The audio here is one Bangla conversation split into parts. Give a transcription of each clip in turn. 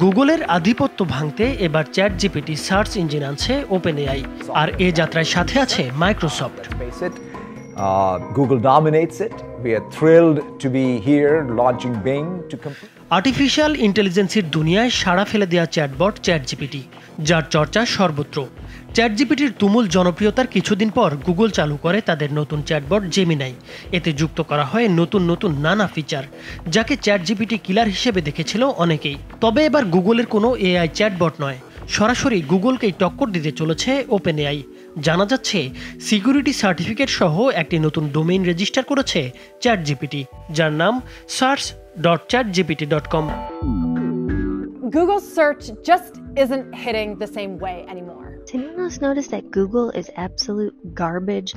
গুগলের আধিপত্য ভাঙতে এবার চ্যাটজিপিটি সার্চ ইঞ্জিন আনছে ওপেনএআই, আর এ যাত্রায় সাথে আছে Microsoft. Google dominates it. We are thrilled to be here launching Bing to compete. Artificial ইন্টেলিজেন্সের দুনিয়ায় সাড়া ফেলে দেওয়া চ্যাটবট চ্যাটজিপিটি, যার চর্চা সর্বত্র। চ্যাটজিপিটির তুমুল জনপ্রিয়তার কিছুদিন পর গুগল চালু করে তাদের নতুন চ্যাটবট জেমিনাই। এতে যুক্ত করা হয় নতুন নতুন নানা ফিচার, যাকে চ্যাটজিপিটি কিলার হিসেবে দেখেছিল অনেকেই। তবে এবার গুগলের কোনো এআই চ্যাটবট নয়, সরাসরি গুগলকেই টক্কর দিতে চলেছে ওপেনএআই। জানা যাচ্ছে সিকিউরিটি সার্টিফিকেট সহ একটি নতুন ডোমেইন রেজিস্টার করেছে চ্যাটজিপিটি, যার নাম search.chatgpt.com. Google search just isn't hitting the same way anymore. Has anyone else noticed that Google is absolute garbage?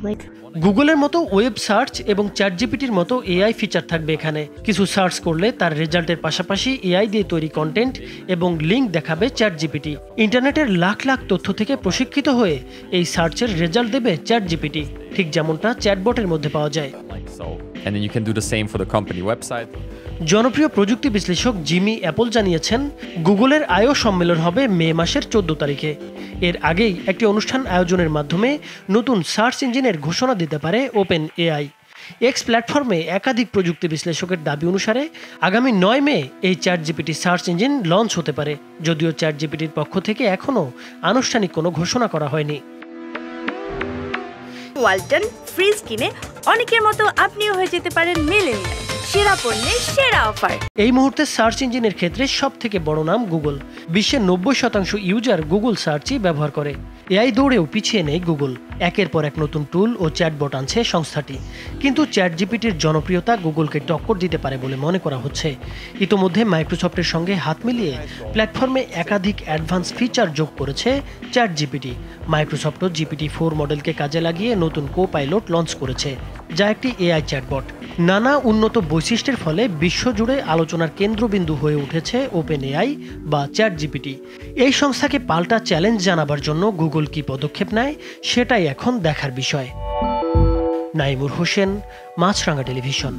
গুগলের মতো ওয়েব সার্চ এবং চ্যাটজিপিটির মতো এআই ফিচার থাকবে এখানে। কিছু সার্চ করলে তার রেজাল্টের পাশাপাশি এআই দিয়ে তৈরি কন্টেন্ট এবং লিঙ্ক দেখাবে চ্যাটজিপিটি। ইন্টারনেটের লাখ লাখ তথ্য থেকে প্রশিক্ষিত হয়ে এই সার্চের রেজাল্ট দেবে চ্যাটজিপিটি, ঠিক যেমনটা চ্যাটবটের মধ্যে পাওয়া যায়। And then you can do the same for the company website. জনপ্রিয় প্রযুক্তি বিশ্লেষক জিমি অ্যাপল জানিয়েছেন, গুগলের আইও সম্মেলন হবে মে মাসের 14 তারিখে। এর আগেই একটি অনুষ্ঠান আয়োজনের মাধ্যমে নতুন সার্চ ইঞ্জিনের ঘোষণা দিতে পারে ওপেনএআই। এক্স প্ল্যাটফর্মে একাধিক প্রযুক্তি বিশ্লেষকের দাবি অনুসারে আগামী 9 মে এই চ্যাটজিপিটি সার্চ ইঞ্জিন লঞ্চ হতে পারে, যদিও চ্যাটজিপিটির পক্ষ থেকে এখনও আনুষ্ঠানিক কোনো ঘোষণা করা হয়নি। ওয়ালটন ফ্রিজ কিনে অনেকের মতো আপনিও হয়ে যেতে পারেন মিলেনিয়াল। সেরা পণ্যের সেরা অফার। এই মুহূর্তে সার্চ ইঞ্জিনের ক্ষেত্রে সব থেকে বড় নাম গুগল। বিশ্বের 90% ইউজার গুগল সার্চই ব্যবহার করে। এআই দৌড়েও পিছিয়ে নেই গুগল। একের পর এক নতুন টুল ও চ্যাটবট আনছে সংস্থাটি, কিন্তু চ্যাটজিপিটির জনপ্রিয়তা গুগলকে টক্কর দিতে পারে বলে মনে করা হচ্ছে। ইতোমধ্যে মাইক্রোসফটের সঙ্গে হাত মিলিয়ে প্ল্যাটফর্মে একাধিক অ্যাডভান্স ফিচার যোগ করেছে চ্যাটজিপিটি। মাইক্রোসফটও জিপিটি-4 মডেলকে কাজে লাগিয়ে নতুন কো-পাইলট লঞ্চ করেছে, যা একটি এআই চ্যাটবট। নানা উন্নত বৈশিষ্ট্যের ফলে বিশ্বজুড়ে আলোচনার কেন্দ্রবিন্দু হয়ে উঠেছে ওপেনএআই বা চ্যাটজিপিটি। এই সংস্থাকে পাল্টা চ্যালেঞ্জ জানাবার জন্য গুগল কি পদক্ষেপ নেয়, সেটাই এখন দেখার বিষয়। নাইমুর হোসেন, মাছরাঙা টেলিভিশন।